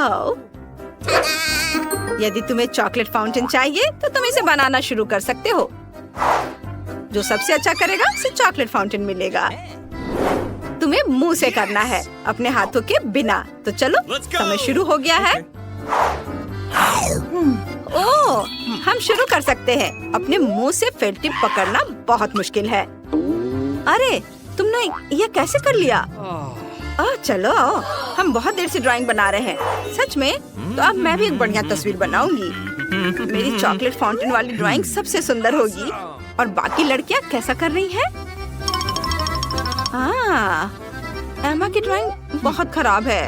Wow! यदि तुम्हें chocolate fountain चाहिए तो तुम इसे बनाना शुरू कर सकते हो। जो सबसे अच्छा करेगा उसे चॉकलेट फाउंटेन मिलेगा। तुम्हें मुंह से करना है, अपने हाथों के बिना। तो चलो, समय शुरू हो गया है। ओह, हम शुरू कर सकते हैं। अपने मुंह से फेल्ट टिप पकड़ना बहुत मुश्किल है। अरे, तुमने ये कैसे कर लिया? चलो, हम बहुत देर से ड्राइंग बना रहे हैं। सच में? तो अब मैं भी एक बढ़िया तस्वीर बनाऊंगी। मेरी चॉकलेट फाउंटेन वाली ड्राइंग सबसे सुंदर होगी। और बाकी लड़कियां कैसा कर रही हैं? एमा की ड्राइंग बहुत खराब है।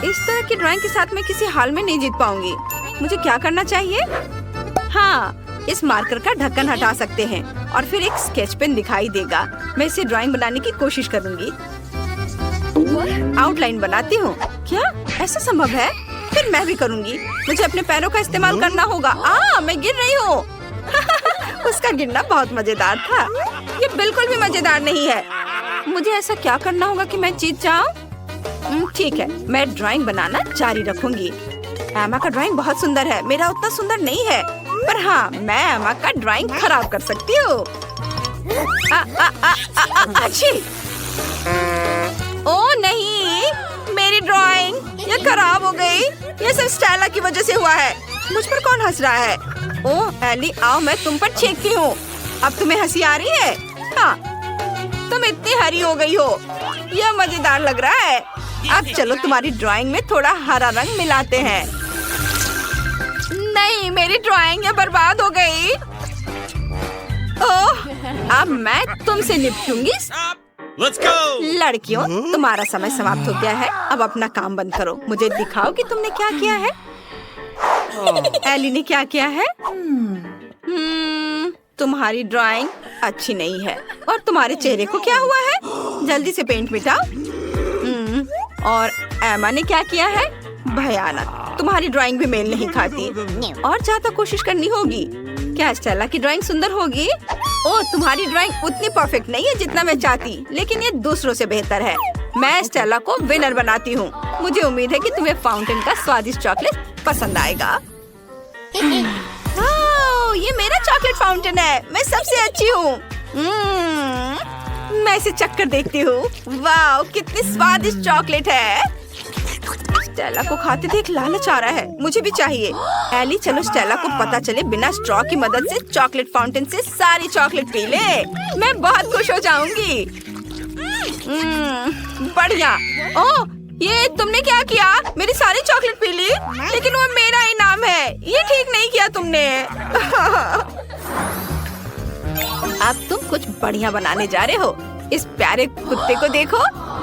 इस तरह की ड्राइंग के साथ मैं किसी हाल में नहीं जीत पाऊंगी। मुझे क्या करना चाहिए? हाँ, इस मार्कर का ढक्कन हटा सकते हैं और फिर एक स्केच पेन दिखाई देगा। मैं इसे ड्राइंग बनाने की कोशिश करूंगी। आउटलाइन बनाती हूँ। क्या ऐसा संभव है? फिर मैं भी करूंगी। मुझे अपने पैरों का इस्तेमाल करना होगा। मैं गिर रही हूँ। उसका गिरना बहुत मजेदार था। ये बिल्कुल भी मजेदार नहीं है। मुझे ऐसा क्या करना होगा कि मैं जीत जाऊँ? ठीक है, मैं ड्राइंग बनाना जारी रखूंगी। एमा का ड्राइंग बहुत सुंदर है। मेरा उतना सुंदर नहीं है, पर हाँ, मैं एमा का ड्राइंग खराब कर सकती हूँ। अच्छी। ओह नहीं, मेरी ड्राइंग ये खराब हो गई। ये सब स्टेला की वजह से हुआ है। मुझ पर कौन हंस रहा है? ओह एली, आओ मैं तुम पर छींकती हूँ। अब तुम्हें हंसी आ रही है? हाँ, तुम इतनी हरी हो गई हो। यह मजेदार लग रहा है। अब चलो तुम्हारी ड्राइंग में थोड़ा हरा रंग मिलाते हैं। नहीं, मेरी ड्राइंग ये बर्बाद हो गई। ओह, अब मैं तुमसे निपटूंगी। लड़कियों, तुम्हारा समय समाप्त हो गया है। अब अपना काम बंद करो। मुझे दिखाओ कि तुमने क्या किया है। एली ने क्या किया है? तुम्हारी ड्राइंग अच्छी नहीं है। और तुम्हारे चेहरे को क्या हुआ है? जल्दी से पेंट मिटाओ। और एमा ने क्या किया है? भयानक। तुम्हारी ड्राइंग भी मेल नहीं खाती। और ज्यादा कोशिश करनी होगी। क्या स्टेला की ड्राइंग सुंदर होगी? ओह, तुम्हारी ड्राइंग उतनी परफेक्ट नहीं है जितना मैं चाहती, लेकिन ये दूसरों से बेहतर है। मैं स्टेला को विनर बनाती हूँ। मुझे उम्मीद है कि तुम्हें फाउंटेन का स्वादिष्ट चॉकलेट पसंद आएगा। ये मेरा चॉकलेट फाउंटेन है। मैं सबसे अच्छी हूँ। मैं इसे चक्कर देखती हूँ। वाह, कितनी स्वादिष्ट चॉकलेट है। स्टेला को खाते देख लालच आ रहा है। मुझे भी चाहिए। एली, चलो स्टेला को पता चले बिना स्ट्रॉ की मदद से चॉकलेट फाउंटेन से सारी चॉकलेट पी ले। मैं बहुत खुश हो जाऊंगी। बढ़िया। ओह, ये तुमने क्या किया? मेरी सारी चॉकलेट पी ली? लेकिन वो मेरा इनाम है। ये ठीक नहीं किया तुमने। अब तुम कुछ बढ़िया बनाने जा रहे हो। इस प्यारे कुत्ते को देखो।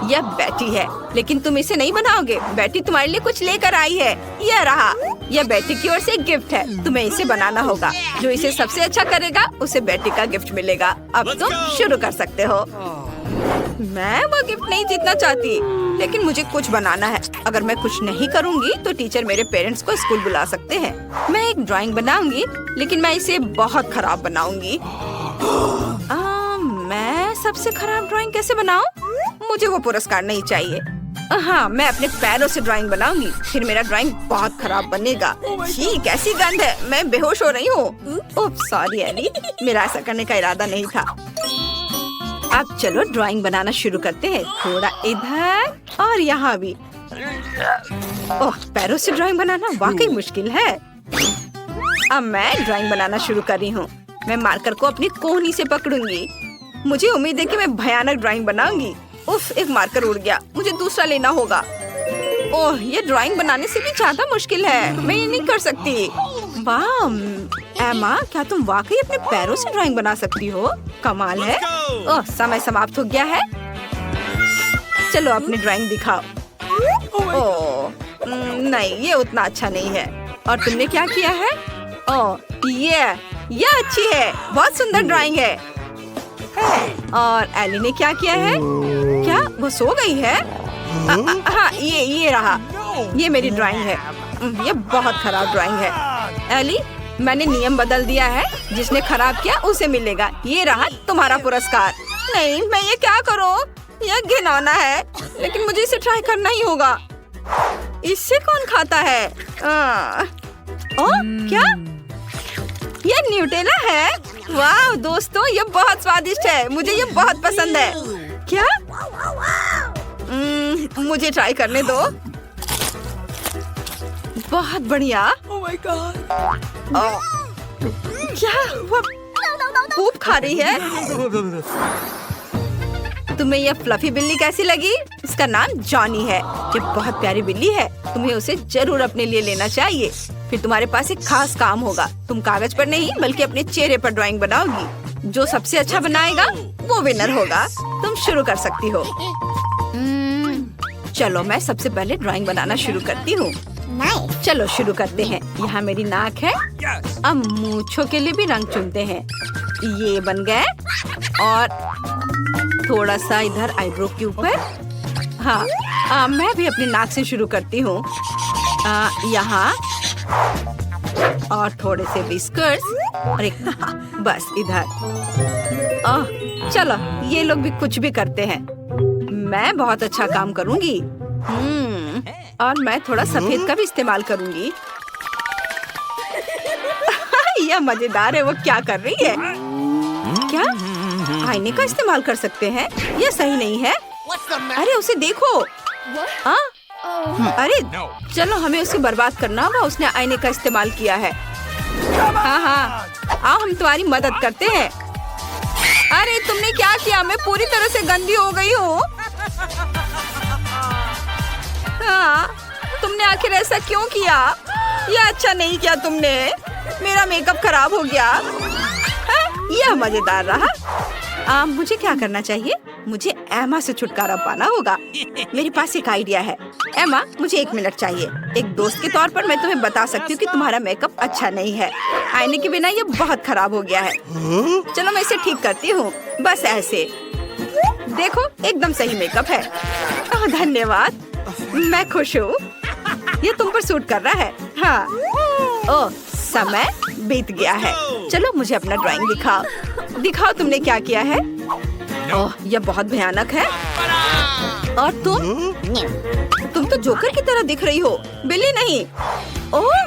यह बैटी है, लेकिन तुम इसे नहीं बनाओगे। बैटी तुम्हारे लिए कुछ लेकर आई है। यह रहा। यह बैटी की ओर से एक गिफ्ट है। तुम्हें इसे बनाना होगा। जो इसे सबसे अच्छा करेगा उसे बैटी का गिफ्ट मिलेगा। अब तुम शुरू कर सकते हो। मैं वो गिफ्ट नहीं जीतना चाहती, लेकिन मुझे कुछ बनाना है। अगर मैं कुछ नहीं करूँगी तो टीचर मेरे पेरेंट्स को स्कूल बुला सकते हैं। मैं एक ड्राइंग बनाऊंगी, लेकिन मैं इसे बहुत खराब बनाऊंगी। मैं सबसे खराब ड्राइंग कैसे बनाऊं? मुझे वो पुरस्कार नहीं चाहिए। हाँ, मैं अपने पैरों से ड्राइंग बनाऊंगी। फिर मेरा ड्राइंग बहुत खराब बनेगा। छी, कैसी गंध है। मैं बेहोश हो रही हूँ। ओह सॉरी एली, मेरा ऐसा करने का इरादा नहीं था। अब चलो ड्राइंग बनाना शुरू करते हैं। थोड़ा इधर और यहाँ भी। ओह, पैरों से ड्राइंग बनाना वाकई मुश्किल है। अब मैं ड्राइंग बनाना शुरू कर रही हूँ। मैं मार्कर को अपनी कोहनी से पकड़ूंगी। मुझे उम्मीद है कि मैं भयानक ड्राइंग बनाऊंगी। उफ, एक मार्कर उड़ गया। मुझे दूसरा लेना होगा। ओह, ये ड्राइंग बनाने से भी ज्यादा मुश्किल है। मैं ये नहीं कर सकती। वाह एमा, क्या तुम वाकई अपने पैरों से ड्राइंग बना सकती हो? कमाल है। ओह, समय समाप्त हो गया है। चलो अपनी ड्राइंग दिखाओ। ओह नहीं, ये उतना अच्छा नहीं है। और तुमने क्या किया है? ओह, ये अच्छी है। बहुत सुंदर ड्राइंग है। और एली ने क्या किया है? क्या वो सो गई है? हाँ, ये रहा। ये मेरी ड्राइंग है। ये बहुत खराब ड्राइंग है। एली, मैंने नियम बदल दिया है। जिसने खराब किया उसे मिलेगा। ये रहा तुम्हारा पुरस्कार। नहीं, मैं ये क्या करूँ? यह घिनौना है, लेकिन मुझे इसे ट्राई करना ही होगा। इससे कौन खाता है? क्या ये न्यूटेला है? वाह दोस्तों, ये बहुत स्वादिष्ट है। मुझे ये बहुत पसंद है। क्या? मुझे ट्राई करने दो। बहुत बढ़िया। Oh my God. क्या वो पूप खा रही है? तुम्हें ये फ्लफी बिल्ली कैसी लगी? इसका नाम जॉनी है। ये बहुत प्यारी बिल्ली है। तुम्हें उसे जरूर अपने लिए लेना चाहिए। फिर तुम्हारे पास एक खास काम होगा। तुम कागज पर नहीं बल्कि अपने चेहरे पर ड्राइंग बनाओगी। जो सबसे अच्छा बनाएगा वो विनर होगा। तुम शुरू कर सकती हो। चलो मैं सबसे पहले ड्राइंग बनाना शुरू करती हूँ। चलो शुरू करते हैं। यहाँ मेरी नाक है। अब मूंछों के लिए भी रंग चुनते हैं। ये बन गए। और थोड़ा सा इधर आईब्रो के ऊपर। हाँ, मैं भी अपनी नाक से शुरू करती हूँ। यहाँ और थोड़े से व्हिस्कर्स और एक बस इधर। चलो ये लोग भी कुछ भी करते हैं। मैं बहुत अच्छा काम करूँगी। और मैं थोड़ा सफेद का भी इस्तेमाल करूँगी। यह मजेदार है। वो क्या कर रही है? क्या आईने का इस्तेमाल कर सकते हैं? यह सही नहीं है। अरे उसे देखो। अरे चलो हमें उसे बर्बाद करना होगा। उसने आईने का इस्तेमाल किया है। हाँ, आओ हम तुम्हारी मदद करते हैं। अरे तुमने क्या किया? मैं पूरी तरह से गंदी हो गई हूँ। हाँ, तुमने आखिर ऐसा क्यों किया? यह अच्छा नहीं किया तुमने। मेरा मेकअप खराब हो गया। यह मजेदार रहा। मुझे क्या करना चाहिए? मुझे एमा से छुटकारा पाना होगा। मेरे पास एक आइडिया है। एमा, मुझे 1 मिनट चाहिए। एक दोस्त के तौर पर मैं तुम्हें बता सकती हूँ कि तुम्हारा मेकअप अच्छा नहीं है। आईने के बिना ये बहुत खराब हो गया है। चलो मैं इसे ठीक करती हूँ। बस ऐसे देखो, एकदम सही मेकअप है। धन्यवाद, मैं खुश हूँ। ये तुम पर सूट कर रहा है। हाँ। ओह, समय बीत गया है। चलो मुझे अपना ड्राइंग दिखाओ। दिखाओ तुमने क्या किया है। ओह, यह बहुत भयानक है। और तुम तो जोकर की तरह दिख रही हो, बिल्ली नहीं। ओह,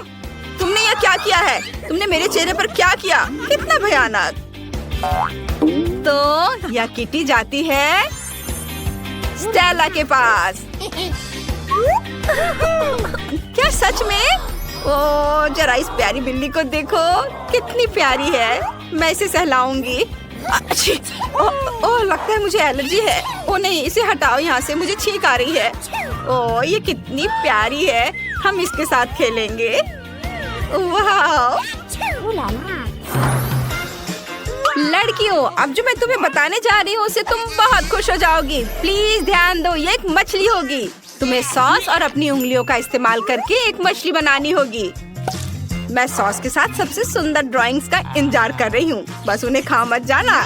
तुमने यह क्या किया है? तुमने मेरे चेहरे पर क्या किया? कितना भयानक। तो यह किटी जाती है स्टेला के पास। क्या सच में? ओह, जरा इस प्यारी बिल्ली को देखो, कितनी प्यारी है। मैं इसे सहलाऊंगी। ओह, लगता है मुझे एलर्जी है। ओह नहीं, इसे हटाओ यहाँ से, मुझे छींक आ रही है। ओह, ये कितनी प्यारी है। हम इसके साथ खेलेंगे। वाह! लड़कियों, अब जो मैं तुम्हें बताने जा रही हूँ उसे तुम बहुत खुश हो जाओगी। प्लीज ध्यान दो, ये एक मछली होगी। तुम्हें सॉस और अपनी उंगलियों का इस्तेमाल करके एक मछली बनानी होगी। मैं सॉस के साथ सबसे सुंदर ड्राइंग्स का इंतजार कर रही हूँ। बस उन्हें खा मत जाना।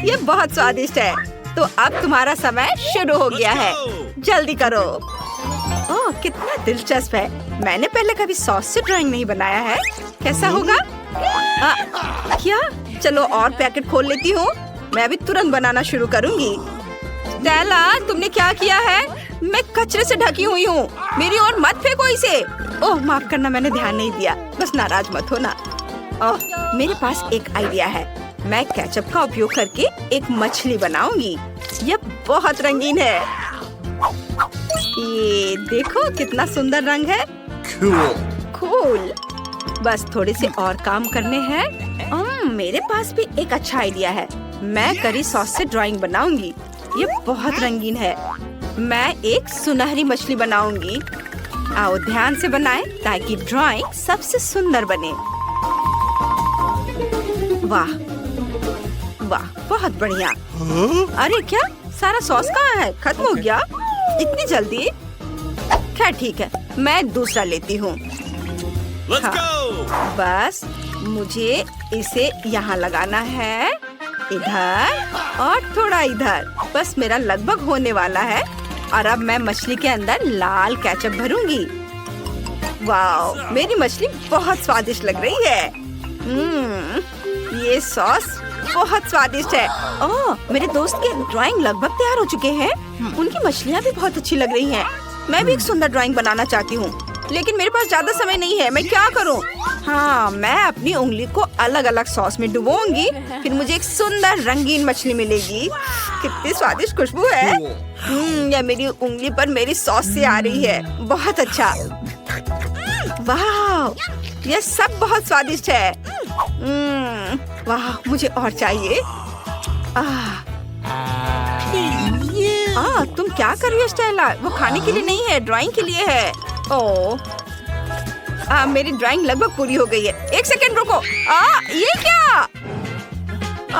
ये बहुत स्वादिष्ट है। तो अब तुम्हारा समय शुरू हो गया है। जल्दी करो। ओह, कितना दिलचस्प है। मैंने पहले कभी सॉस से ड्राइंग नहीं बनाया है। कैसा होगा? क्या? चलो और पैकेट खोल लेती हूँ। मैं अभी तुरंत बनाना शुरू करूँगी। स्टेला, तुमने क्या किया है? मैं कचरे से ढकी हुई हूँ। मेरी ओर मत फेंको इसे। ओह, माफ करना, मैंने ध्यान नहीं दिया। बस नाराज मत होना। ओह, मेरे पास एक आइडिया है। मैं केचप का उपयोग करके एक मछली बनाऊंगी। यह बहुत रंगीन है। ये देखो कितना सुंदर रंग है। कूल। बस थोड़े से और काम करने हैं। मेरे पास भी एक अच्छा आइडिया है। मैं करी सॉस से ड्राइंग बनाऊंगी। ये बहुत रंगीन है। मैं एक सुनहरी मछली बनाऊंगी। आओ ध्यान से बनाएं ताकि ड्राइंग सबसे सुंदर बने। वाह वाह, बहुत बढ़िया। अरे क्या, सारा सॉस कहाँ है? खत्म हो गया इतनी जल्दी? खैर ठीक है, मैं दूसरा लेती हूँ। हाँ, बस मुझे इसे यहाँ लगाना है, इधर और थोड़ा इधर। बस मेरा लगभग होने वाला है। और अब मैं मछली के अंदर लाल केचप भरूंगी। वाओ, मेरी मछली बहुत स्वादिष्ट लग रही है। ये सॉस बहुत स्वादिष्ट है। ओह, मेरे दोस्त के ड्राइंग लगभग तैयार हो चुके हैं। उनकी मछलियाँ भी बहुत अच्छी लग रही हैं। मैं भी एक सुंदर ड्राइंग बनाना चाहती हूँ, लेकिन मेरे पास ज्यादा समय नहीं है। मैं क्या करूँ? हाँ, मैं अपनी उंगली को अलग अलग सॉस में डुबोऊंगी, फिर मुझे एक सुंदर रंगीन मछली मिलेगी। कितनी स्वादिष्ट खुशबू है। यह मेरी उंगली पर मेरी सॉस से आ रही है। बहुत अच्छा। वाह, यह सब बहुत स्वादिष्ट है। वाह, मुझे और चाहिए। तुम क्या कर रही हो स्टेला? वो खाने के लिए नहीं है, ड्राइंग के लिए है। मेरी ड्राइंग लगभग पूरी हो गई है। एक सेकंड रुको। ये क्या?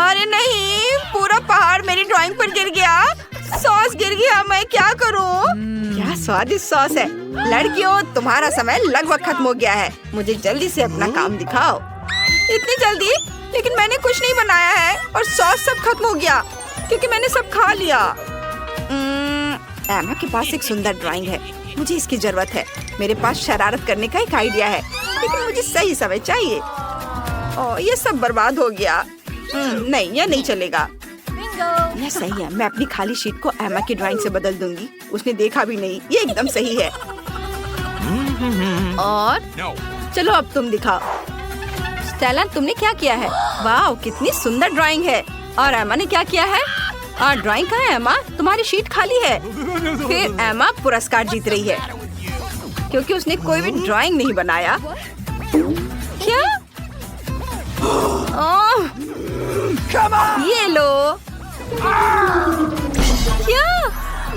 अरे नहीं, पूरा पहाड़ मेरी ड्राइंग पर गिर गया। सॉस गिर गया। मैं क्या करूं? क्या स्वादिष्ट सॉस है। लड़कियों, तुम्हारा समय लगभग खत्म हो गया है। मुझे जल्दी से अपना काम दिखाओ। इतनी जल्दी? लेकिन मैंने कुछ नहीं बनाया है और सॉस सब खत्म हो गया क्योंकि मैंने सब खा लिया। एमा के पास एक सुंदर ड्राइंग है, मुझे इसकी जरूरत है। मेरे पास शरारत करने का एक आइडिया है, लेकिन मुझे सही समय चाहिए। ये सब बर्बाद हो गया। नहीं, यह नहीं चलेगा। यह सही है। मैं अपनी खाली शीट को एमा की ड्राइंग से बदल दूंगी। उसने देखा भी नहीं। ये एकदम सही है। और चलो अब तुम दिखाओ। स्टेला, तुमने क्या किया है? वाह, कितनी सुंदर ड्राइंग है। और एमा ने क्या किया है? ड्राइंग कहाँ है एमा? तुम्हारी शीट खाली है। फिर एमा पुरस्कार जीत रही है क्योंकि उसने कोई भी ड्राइंग नहीं बनाया। क्या? ये लो। क्या?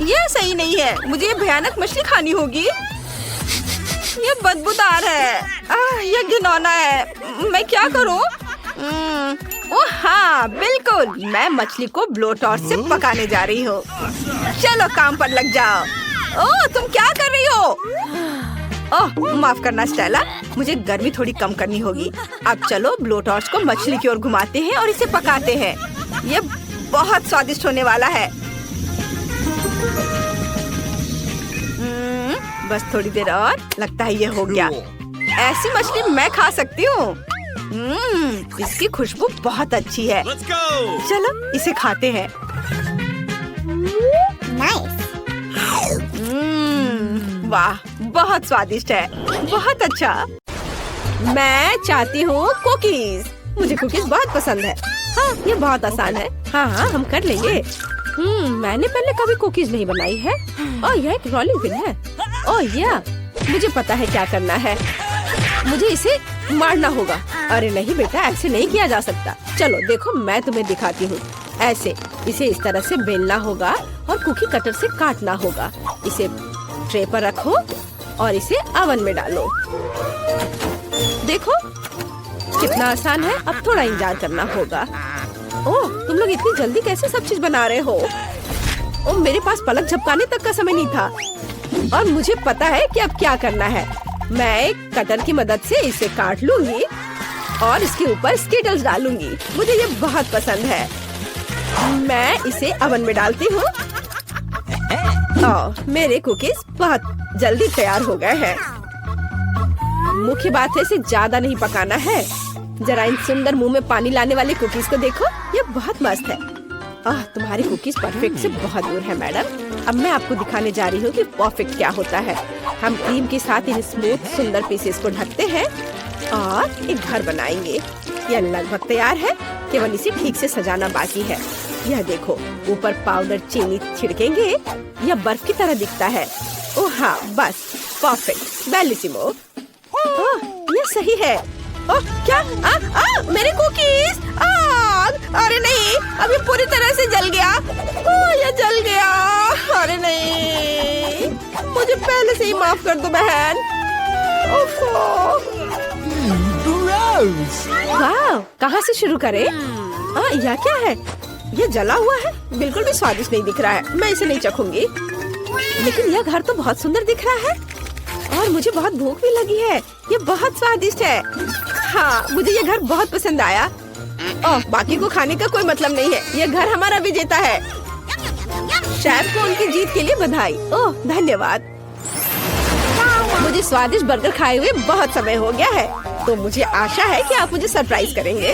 यह सही नहीं है। मुझे ये भयानक मछली खानी होगी। ये बदबूदार है। यह घिनौना है। मैं क्या करूं? ओह हाँ, बिल्कुल। मैं मछली को ब्लो टॉर्च से पकाने जा रही हूँ। चलो काम पर लग जाओ। ओह, तुम क्या कर रही हो? ओह, माफ करना स्टेला, मुझे गर्मी थोड़ी कम करनी होगी। अब चलो ब्लो टॉर्च को मछली की ओर घुमाते हैं और इसे पकाते हैं। ये बहुत स्वादिष्ट होने वाला है। बस थोड़ी देर और, लगता है ये हो गया। ऐसी मछली मैं खा सकती हूँ। इसकी खुशबू बहुत अच्छी है। चलो इसे खाते हैं। वाह, बहुत स्वादिष्ट है। बहुत अच्छा। मैं चाहती हूँ कुकीज। मुझे कुकीज बहुत पसंद है। हाँ, ये बहुत आसान है। हाँ, हम कर लेंगे। मैंने पहले कभी कुकीज नहीं बनाई है। यह एक रोलिंग पिन है। मुझे पता है क्या करना है। मुझे इसे मारना होगा। अरे नहीं बेटा, ऐसे नहीं किया जा सकता। चलो देखो, मैं तुम्हें दिखाती हूँ। ऐसे इसे इस तरह से बेलना होगा और कुकी कटर से काटना होगा। इसे ट्रे पर रखो और इसे ओवन में डालो। देखो कितना आसान है। अब थोड़ा इंतजार करना होगा। ओह, तुम लोग इतनी जल्दी कैसे सब चीज बना रहे हो? मेरे पास पलक झपकाने तक का समय नहीं था और मुझे पता है कि अब क्या करना है। मैं एक कटर की मदद से इसे काट लूंगी और इसके ऊपर स्किटल्स डालूंगी। मुझे ये बहुत पसंद है। मैं इसे ओवन में डालती हूँ। मेरे कुकीज बहुत जल्दी तैयार हो गए हैं। मुख्य बात है, इसे ज्यादा नहीं पकाना है। जरा इन सुंदर मुंह में पानी लाने वाले कुकीज को देखो, ये बहुत मस्त है। तुम्हारी कुकीज परफेक्ट से बहुत दूर है मैडम। अब मैं आपको दिखाने जा रही हूँ कि परफेक्ट क्या होता है। हम क्रीम के साथ इन स्मूथ सुंदर पीसेस को ढकते हैं और एक घर बनाएंगे। यह लगभग तैयार है, केवल इसे ठीक से सजाना बाकी है। यह देखो, ऊपर पाउडर चीनी छिड़केंगे। यह बर्फ की तरह दिखता है। ओह हाँ, बस परफेक्ट, बेलिसिमो। यह सही है। क्या? मेरे कुकीज! अरे नहीं, अभी पूरी तरह से जल गया। यह जल गया। अरे नहीं, मुझे पहले से ही माफ कर दो बहन। वाह, कहाँ से शुरू करें? यह क्या है? यह जला हुआ है, बिल्कुल भी स्वादिष्ट नहीं दिख रहा है। मैं इसे नहीं चखूंगी। लेकिन यह घर तो बहुत सुंदर दिख रहा है और मुझे बहुत भूख भी लगी है। ये बहुत स्वादिष्ट है। हाँ, मुझे ये घर बहुत पसंद आया। बाकी को खाने का कोई मतलब नहीं है। ये घर हमारा विजेता है। शेफ को उनकी जीत के लिए बधाई। धन्यवाद। मुझे स्वादिष्ट बर्गर खाए हुए बहुत समय हो गया है, तो मुझे आशा है कि आप मुझे सरप्राइज करेंगे।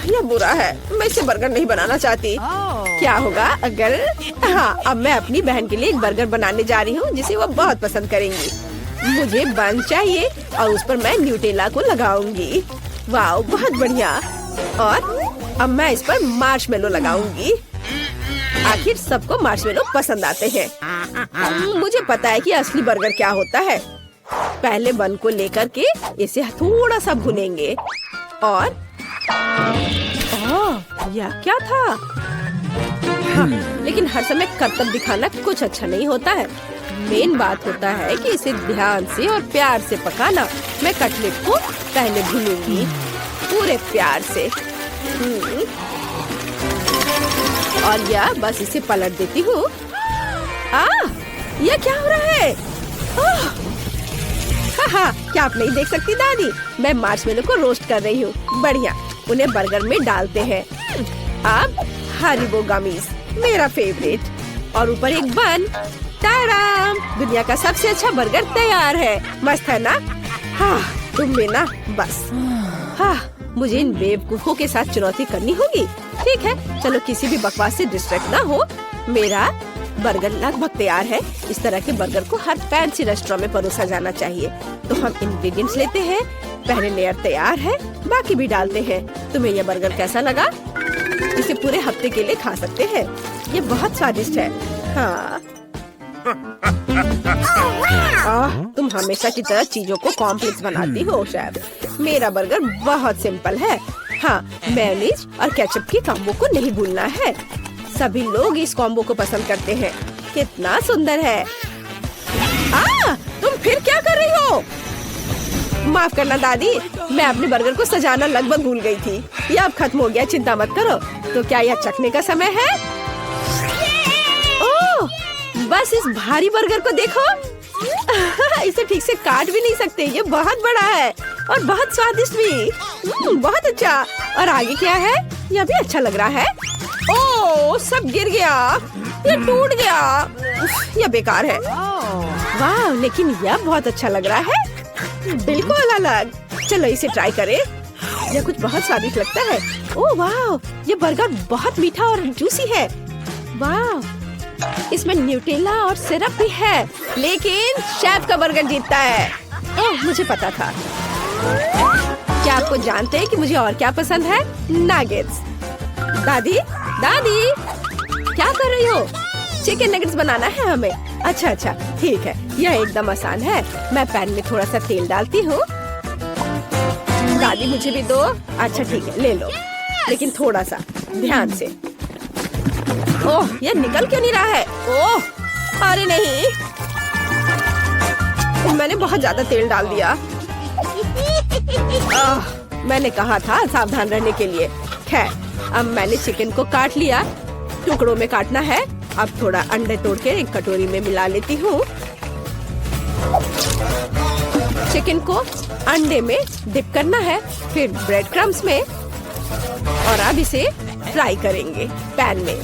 यह बुरा है, मैं इसे बर्गर नहीं बनाना चाहती। क्या होगा अगर अब मैं अपनी बहन के लिए एक बर्गर बनाने जा रही हूँ जिसे वो बहुत पसंद करेंगी। मुझे बन चाहिए और उस पर मैं न्यूटेला को लगाऊंगी। वाह बहुत बढ़िया। और अब मैं इस पर मार्शमेलो लगाऊंगी। आखिर सबको मार्शमेलो पसंद आते हैं। मुझे पता है कि असली बर्गर क्या होता है। पहले बन को लेकर के इसे थोड़ा सा भुनेंगे और यह क्या था? लेकिन हर समय करतब दिखाना कुछ अच्छा नहीं होता है। मेन बात होता है कि इसे ध्यान से और प्यार से पकाना। मैं कटलेट को पहले भूनूंगी पूरे प्यार से। और यह बस इसे पलट देती हूँ। यह क्या हो रहा है? क्या आप नहीं देख सकती दादी? मैं मार्शमेलो को रोस्ट कर रही हूँ। बढ़िया। उन्हें बर्गर में डालते हैं। अब हरीबो गमीज मेरा फेवरेट और ऊपर एक बन। ताराम! दुनिया का सबसे अच्छा बर्गर तैयार है। मस्त है ना? तुम भी ना बस। मुझे इन बेवकूफों के साथ चुनौती करनी होगी। ठीक है, चलो किसी भी बकवास से डिस्ट्रैक्ट ना हो। मेरा बर्गर लगभग तैयार है। इस तरह के बर्गर को हर फैंसी रेस्टोरेंट में परोसा जाना चाहिए। तो हम इंग्रेडिएंट्स लेते हैं। पहले लेयर तैयार है, बाकी भी डालते हैं। तुम्हें यह बर्गर कैसा लगा? इसे पूरे हफ्ते के लिए खा सकते हैं। ये बहुत स्वादिष्ट है। तुम हमेशा की तरह चीजों को कॉम्प्लेक्स बनाती हो शायद। मेरा बर्गर बहुत सिंपल है। मेयोनीज और केचप की कॉम्बो को नहीं भूलना है। सभी लोग इस कॉम्बो को पसंद करते हैं। कितना सुंदर है। तुम फिर क्या कर रही हो? माफ करना दादी, मैं अपने बर्गर को सजाना लगभग भूल गई थी। यह अब खत्म हो गया, चिंता मत करो। तो क्या यह चखने का समय है? ओह, बस इस भारी बर्गर को देखो। इसे ठीक से काट भी नहीं सकते। ये बहुत बड़ा है और बहुत स्वादिष्ट भी। बहुत अच्छा। और आगे क्या है? यह भी अच्छा लग रहा है। ओह, सब गिर गया। ये टूट गया। यह बेकार है। वाह, लेकिन यह बहुत अच्छा लग रहा है। बिल्कुल अलग। चलो इसे ट्राई करें। यह कुछ बहुत स्वादिष्ट लगता है। ओह वाह, ये बर्गर बहुत मीठा और जूसी है। वाह, इसमें न्यूटेला और सिरप भी है। लेकिन शेफ का बर्गर जीतता है। ओह, मुझे पता था। क्या आपको जानते हैं कि मुझे और क्या पसंद है? नगेट्स। दादी, दादी, क्या कर रही हो? चिकन नगेट्स बनाना है हमें। अच्छा, ठीक है। यह एकदम आसान है। मैं पैन में थोड़ा सा तेल डालती हूँ। दादी मुझे भी दो। अच्छा ठीक है, ले लो, लेकिन थोड़ा सा ध्यान से। ओह, ये निकल क्यों नहीं रहा है? ओह, अरे नहीं, मैंने बहुत ज्यादा तेल डाल दिया। मैंने कहा था सावधान रहने के लिए। खैर, अब मैंने चिकन को काट लिया। टुकड़ों में काटना है। अब थोड़ा अंडे तोड़ के एक कटोरी में मिला लेती हूँ। चिकन को अंडे में डिप करना है, फिर ब्रेड क्रम्स में, और अब इसे फ्राई करेंगे पैन में।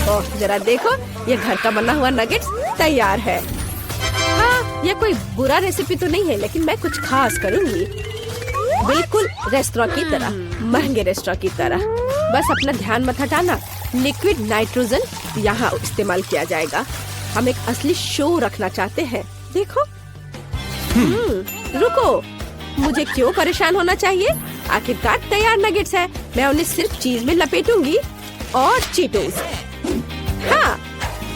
ओह, जरा देखो, ये घर का बना हुआ नगेट्स तैयार है। ये कोई बुरा रेसिपी तो नहीं है, लेकिन मैं कुछ खास करूंगी। बिल्कुल रेस्टोरेंट की तरह, महंगे रेस्टोरेंट की तरह। बस अपना ध्यान मत हटाना। लिक्विड नाइट्रोजन यहाँ इस्तेमाल किया जाएगा। हम एक असली शो रखना चाहते हैं। देखो। रुको, मुझे क्यों परेशान होना चाहिए? आखिरकार तैयार नगेट्स है। मैं उन्हें सिर्फ चीज में लपेटूंगी और चीटोस।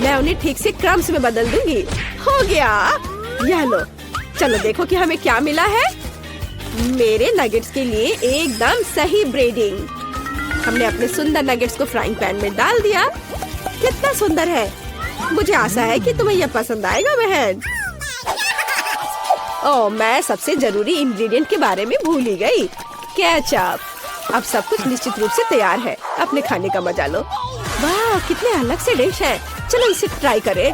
मैं उन्हें ठीक से क्रम्स में बदल दूंगी। हो गया। यह लो, चलो देखो कि हमें क्या मिला है। मेरे नगेट्स के लिए एकदम सही ब्रेडिंग। हमने अपने सुंदर नगेट्स को फ्राइंग पैन में डाल दिया। कितना सुंदर है। मुझे आशा है कि तुम्हें यह पसंद आएगा बहन। ओह, मैं सबसे जरूरी इंग्रेडिएंट के बारे में भूल ही गई, केचप। अब सब कुछ निश्चित रूप से तैयार है। अपने खाने का मजा लो। वाह, कितने अलग से डिश है। चलो इसे ट्राई करें।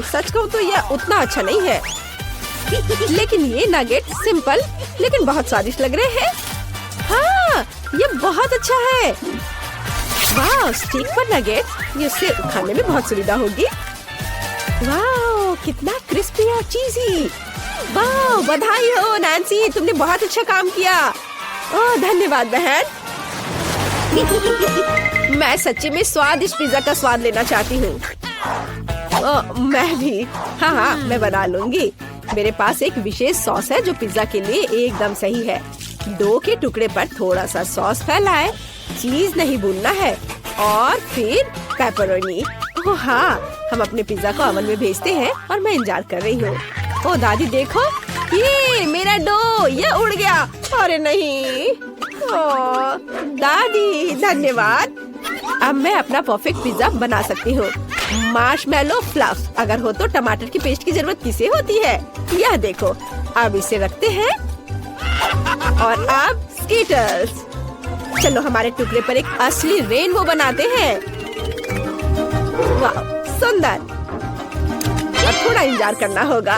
सच कहूँ तो यह उतना अच्छा नहीं है, लेकिन ये नगेट सिंपल लेकिन बहुत स्वादिष्ट लग रहे हैं। हाँ, ये बहुत अच्छा है। वाह, स्टिक पर नगेट, इससे खाने में बहुत सुविधा होगी। वाह, कितना क्रिस्पी और चीज़ी। वाह, बधाई हो नैन्सी, तुमने बहुत अच्छा काम किया। ओह, धन्यवाद बहन। मैं सच्ची में स्वादिष्ट पिज्जा का स्वाद लेना चाहती हूँ। मैं भी। हाँ हाँ, मैं बना लूंगी। मेरे पास एक विशेष सॉस है जो पिज्जा के लिए एकदम सही है। डो के टुकड़े पर थोड़ा सा सॉस फैलाए, चीज नहीं भूलना है, और फिर पेपरोनी। ओह हाँ, हम अपने पिज्जा को ओवन में भेजते हैं और मैं इंतजार कर रही हूँ। ओ दादी देखो, ये मेरा डो ये उड़ गया। अरे नहीं। ओ दादी धन्यवाद। अब मैं अपना परफेक्ट पिज्जा बना सकती हूँ। Marshmallow fluff. अगर हो तो टमाटर की पेस्ट की जरूरत किसे होती है? यह देखो। अब इसे रखते हैं और अब स्कीटर्स। चलो हमारे टुकड़े पर एक असली रेनबो बनाते हैं। वाह सुंदर। अब थोड़ा इंतजार करना होगा।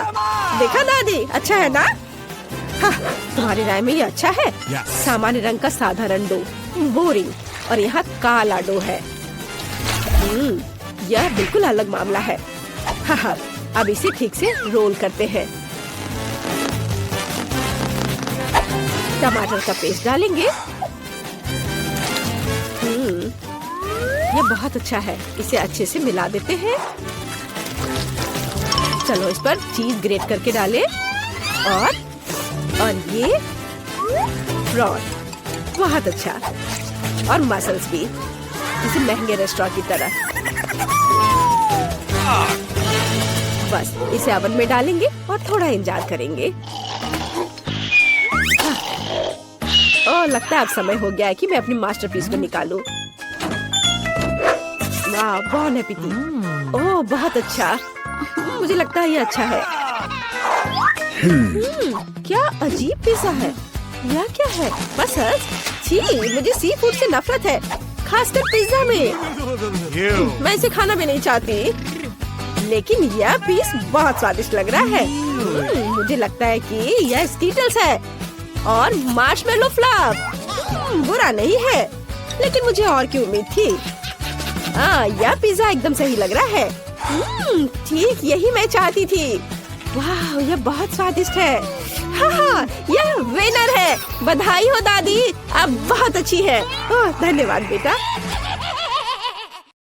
देखा दादी, अच्छा है ना? हाँ, तुम्हारी राय में ये अच्छा है? सामान्य रंग का साधारण डो, बोरिंग, और यहाँ काला डो है। यह बिल्कुल अलग मामला है। हाँ, अब इसे ठीक से रोल करते हैं। टमाटर का पेस्ट डालेंगे। यह बहुत अच्छा है। इसे अच्छे से मिला देते हैं। चलो इस पर चीज ग्रेट करके डालें और ये प्रॉन। बहुत अच्छा। और मसल्स भी, इसे महंगे रेस्टोरेंट की तरह। बस इसे ओवन में डालेंगे और थोड़ा इंतजार करेंगे। ओह, लगता है अब समय हो गया है कि मैं अपनी मास्टरपीस को निकालूं। वाह, बहुत एपिटी। ओह, बहुत अच्छा। मुझे लगता है ये अच्छा है। क्या अजीब पिज्जा है। यह क्या है? मसल्स? छी, मुझे सी फूड से नफरत है, खासकर पिज्जा में। मैं इसे खाना भी नहीं चाहती, लेकिन यह पीस बहुत स्वादिष्ट लग रहा है। मुझे लगता है कि यह स्कीटल्स है और मार्शमैलो फ्लफ। बुरा नहीं है, लेकिन मुझे और की उम्मीद थी। यह पिज्जा एकदम सही लग रहा है। ठीक यही मैं चाहती थी। वाह, यह बहुत स्वादिष्ट है। हाँ, यह विनर है। बधाई हो दादी, अब बहुत अच्छी है। धन्यवाद बेटा।